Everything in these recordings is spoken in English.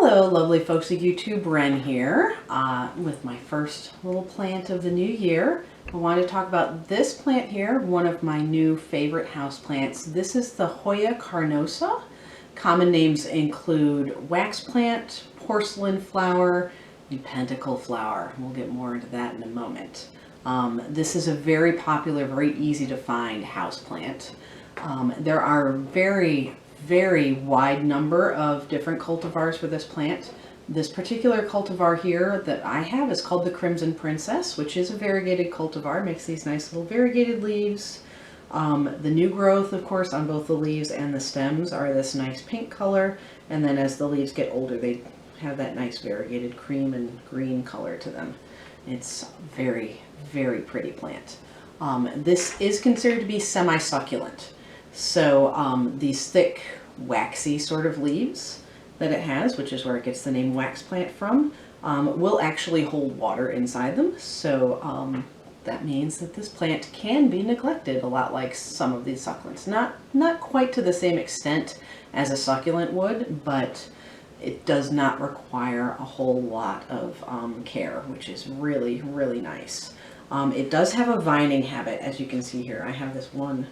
Hello lovely folks of YouTube, Ren here with my first little plant of the new year. I want to talk about this plant here, one of my new favorite house plants. This is the Hoya Carnosa. Common names include wax plant, porcelain flower, and pentacle flower. We'll get more into that in a moment. This is a very popular, very easy to find house plant. There are very wide number of different cultivars for this plant. This particular cultivar here that I have is called the Crimson Princess, which is a variegated cultivar. It makes these nice little variegated leaves. The new growth, of course, on both the leaves and the stems are this nice pink color, and then as the leaves get older they have that nice variegated cream and green color to them. It's very pretty plant. This is considered to be semi-succulent. So these thick, waxy sort of leaves that it has, which is where it gets the name wax plant from, will actually hold water inside them. So that means that this plant can be neglected, a lot like some of these succulents. Not quite to the same extent as a succulent would, but it does not require a whole lot of care, which is really nice. It does have a vining habit, as you can see here. I have this one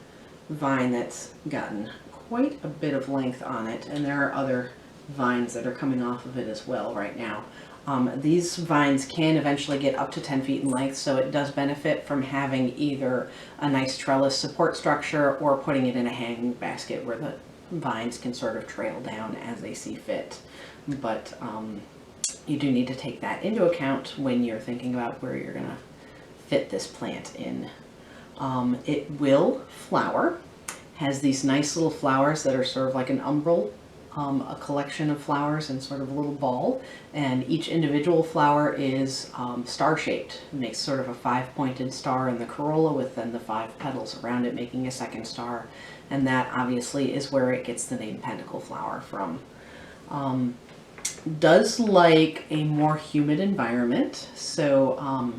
vine that's gotten quite a bit of length on it, and there are other vines that are coming off of it as well right now. These vines can eventually get up to 10 feet in length, so it does benefit from having either a nice trellis support structure or putting it in a hanging basket where the vines can sort of trail down as they see fit. But you do need to take that into account when you're thinking about where you're going to fit this plant in. It will flower, has these nice little flowers that are sort of like an umbel, a collection of flowers in sort of a little ball, and each individual flower is star-shaped. It makes sort of a 5-pointed star in the corolla with then the 5 petals around it making a second star, and that obviously is where it gets the name pentacle flower from. Does like a more humid environment, so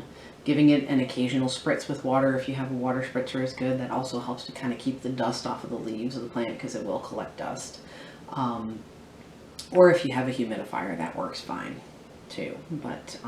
giving it an occasional spritz with water, if you have a water spritzer, is good. That also helps to kind of keep the dust off of the leaves of the plant because it will collect dust. Or if you have a humidifier, that works fine too. But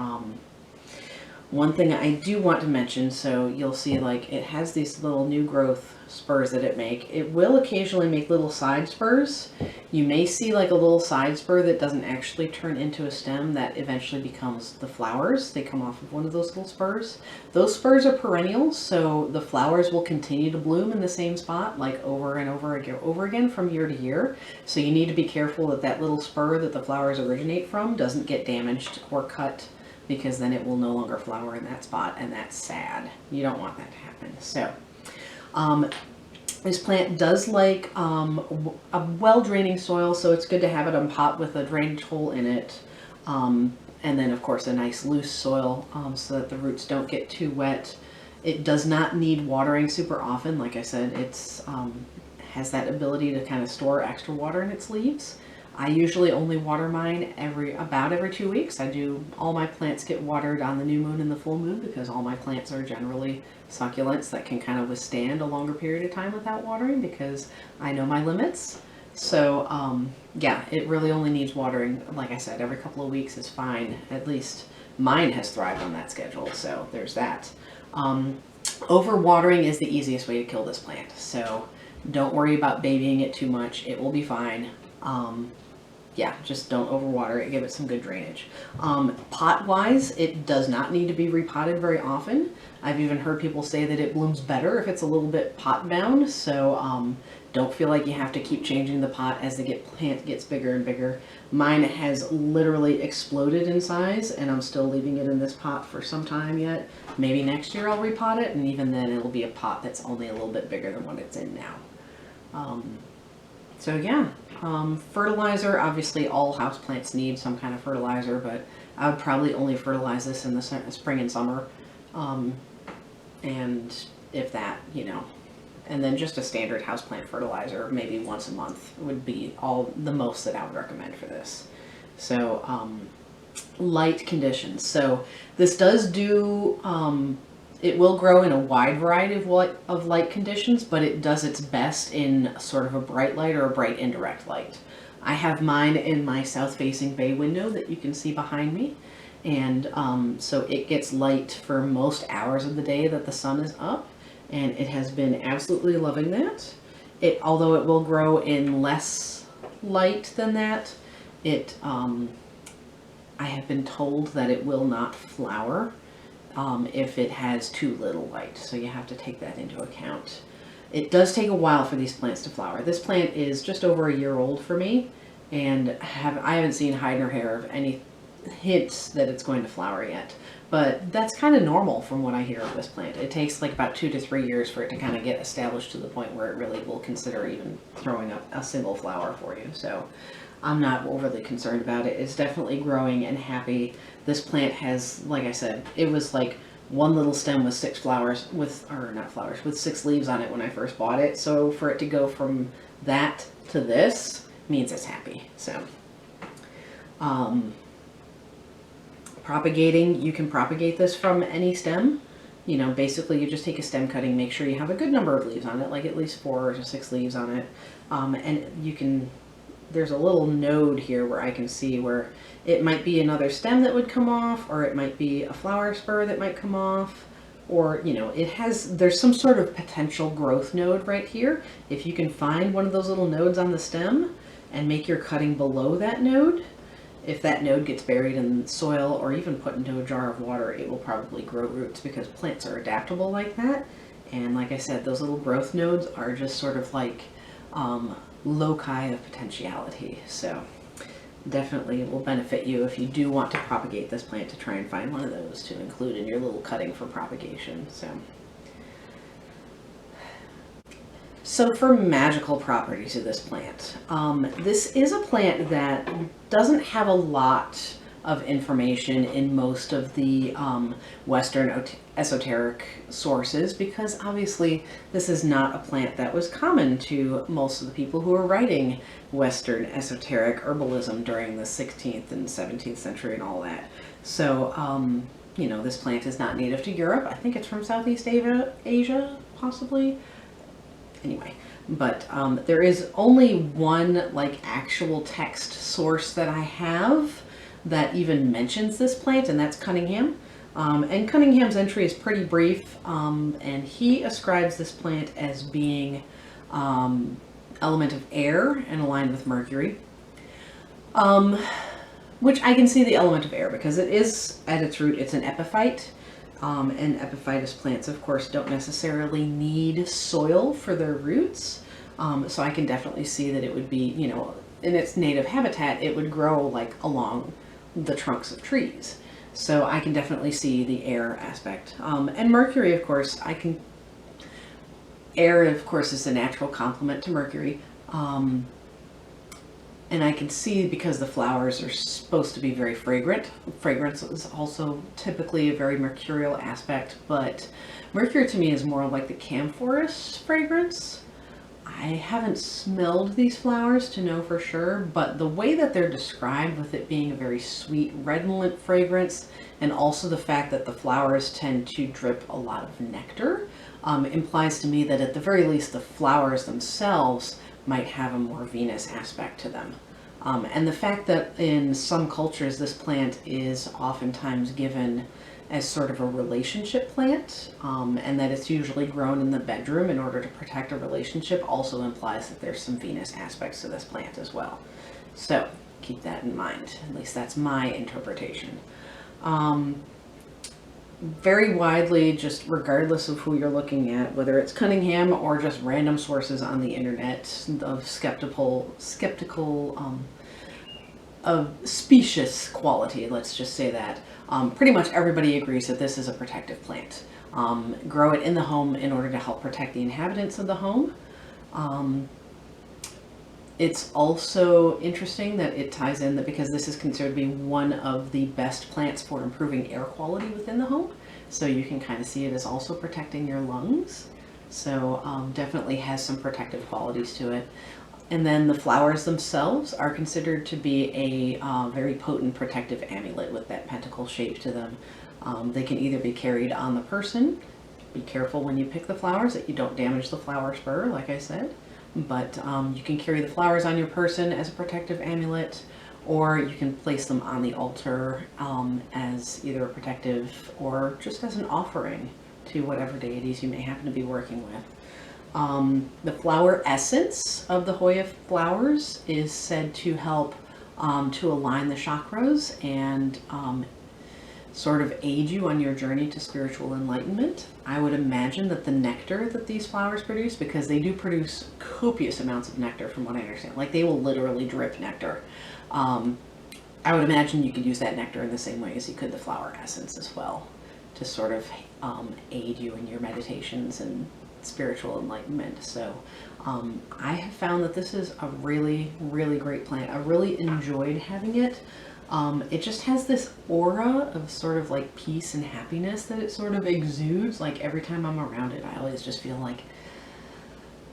one thing I do want to mention, so you'll see like it has these little new growth spurs that it will occasionally make little side spurs. You may see like a little side spur that doesn't actually turn into a stem that eventually becomes the flowers. They come off of one of those little spurs. Those spurs are perennials, so the flowers will continue to bloom in the same spot like over and over again from year to year. So you need to be careful that that little spur that the flowers originate from doesn't get damaged or cut, because then it will no longer flower in that spot, and that's sad. You don't want that to happen. So this plant does like a well-draining soil, so it's good to have it on pot with a drainage hole in it. And then of course a nice loose soil so that the roots don't get too wet. It does not need watering super often. Like I said, it's has that ability to kind of store extra water in its leaves. I usually only water mine about every 2 weeks. All my plants get watered on the new moon and the full moon because all my plants are generally succulents that can kind of withstand a longer period of time without watering because I know my limits. So yeah, it really only needs watering, like I said, every couple of weeks is fine. At least mine has thrived on that schedule, so there's that. Overwatering is the easiest way to kill this plant, so don't worry about babying it too much. It will be fine. Yeah, just don't overwater it. Give it some good drainage. Pot-wise, it does not need to be repotted very often. I've even heard people say that it blooms better if it's a little bit pot-bound, so don't feel like you have to keep changing the pot as the plant gets bigger and bigger. Mine has literally exploded in size, and I'm still leaving it in this pot for some time yet. Maybe next year I'll repot it, and even then it'll be a pot that's only a little bit bigger than what it's in now. So yeah, fertilizer, obviously all houseplants need some kind of fertilizer, but I would probably only fertilize this in the spring and summer. And if that, and then just a standard houseplant fertilizer, maybe once a month would be the most that I would recommend for this. So light conditions. So this does do, it will grow in a wide variety of light conditions, but it does its best in sort of a bright light or a bright indirect light. I have mine in my south-facing bay window that you can see behind me. And so it gets light for most hours of the day that the sun is up. And it has been absolutely loving that. Although it will grow in less light than that, I have been told that it will not flower if it has too little light. So you have to take that into account. It does take a while for these plants to flower. This plant is just over a year old for me, and I haven't seen hide nor hair of any hints that it's going to flower yet. But that's kind of normal from what I hear of this plant. It takes like about 2 to 3 years for it to kind of get established to the point where it really will consider even throwing up a single flower for you. So I'm not overly concerned about it. It's definitely growing and happy. This plant has, like I said, it was like one little stem with 6 flowers, with 6 leaves on it when I first bought it. So for it to go from that to this means it's happy. So, propagating, you can propagate this from any stem. You know, basically you just take a stem cutting, make sure you have a good number of leaves on it, like at least 4 to 6 leaves on it. And you can, there's a little node here where I can see where it might be another stem that would come off, or it might be a flower spur that might come off, or, you know, there's some sort of potential growth node right here. If you can find one of those little nodes on the stem and make your cutting below that node, if that node gets buried in soil or even put into a jar of water, it will probably grow roots, because plants are adaptable like that. And like I said, those little growth nodes are just sort of like loci of potentiality. So definitely it will benefit you if you do want to propagate this plant, to try and find one of those to include in your little cutting for propagation. So for magical properties of this plant, this is a plant that doesn't have a lot of information in most of the Western esoteric sources, because obviously this is not a plant that was common to most of the people who were writing Western esoteric herbalism during the 16th and 17th century and all that. So, you know, this plant is not native to Europe. I think it's from Southeast Asia, possibly. Anyway, but there is only one like actual text source that I have that even mentions this plant, and that's Cunningham. And Cunningham's entry is pretty brief, and he ascribes this plant as being element of air and aligned with Mercury, which I can see the element of air, because it is, at its root, it's an epiphyte. And epiphytus plants, of course, don't necessarily need soil for their roots. So I can definitely see that it would be, you know, in its native habitat, it would grow like along the trunks of trees. So I can definitely see the air aspect. And Mercury, of course, air, of course, is a natural complement to Mercury. And I can see, because the flowers are supposed to be very fragrant. Fragrance is also typically a very mercurial aspect, but Mercury to me is more like the camphorous fragrance. I haven't smelled these flowers to know for sure, but the way that they're described, with it being a very sweet, redolent fragrance, and also the fact that the flowers tend to drip a lot of nectar, implies to me that at the very least the flowers themselves might have a more Venus aspect to them. And the fact that in some cultures this plant is oftentimes given as sort of a relationship plant, and that it's usually grown in the bedroom in order to protect a relationship, also implies that there's some Venus aspects to this plant as well. So keep that in mind. At least that's my interpretation. Very widely, just regardless of who you're looking at, whether it's Cunningham or just random sources on the internet of skeptical of specious quality, let's just say that, pretty much everybody agrees that this is a protective plant. Grow it in the home in order to help protect the inhabitants of the home. It's also interesting that it ties in that, because this is considered to be one of the best plants for improving air quality within the home. So you can kind of see it as also protecting your lungs. So definitely has some protective qualities to it. And then the flowers themselves are considered to be a very potent protective amulet with that pentacle shape to them. They can either be carried on the person. Be careful when you pick the flowers that you don't damage the flower spur, like I said. but you can carry the flowers on your person as a protective amulet, or you can place them on the altar as either a protective or just as an offering to whatever deities you may happen to be working with. The flower essence of the Hoya flowers is said to help to align the chakras and sort of aid you on your journey to spiritual enlightenment. I would imagine that the nectar that these flowers produce, because they do produce copious amounts of nectar from what I understand, like they will literally drip nectar. I would imagine you could use that nectar in the same way as you could the flower essence as well, to sort of aid you in your meditations and spiritual enlightenment. So I have found that this is a really, really great plant. I really enjoyed having it. It just has this aura of sort of like peace and happiness that it sort of exudes. Like every time I'm around it, I always just feel like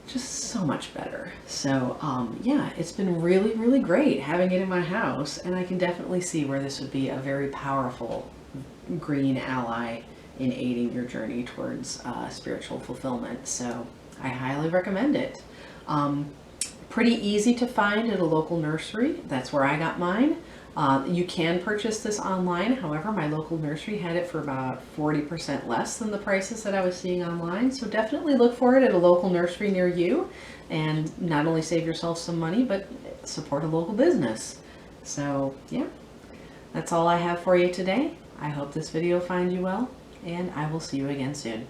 just so much better. So yeah, it's been really, really great having it in my house, and I can definitely see where this would be a very powerful green ally in aiding your journey towards spiritual fulfillment. So I highly recommend it. Pretty easy to find at a local nursery. That's where I got mine. You can purchase this online. However, my local nursery had it for about 40% less than the prices that I was seeing online. So definitely look for it at a local nursery near you, and not only save yourself some money, but support a local business. So yeah, that's all I have for you today. I hope this video finds you well, and I will see you again soon.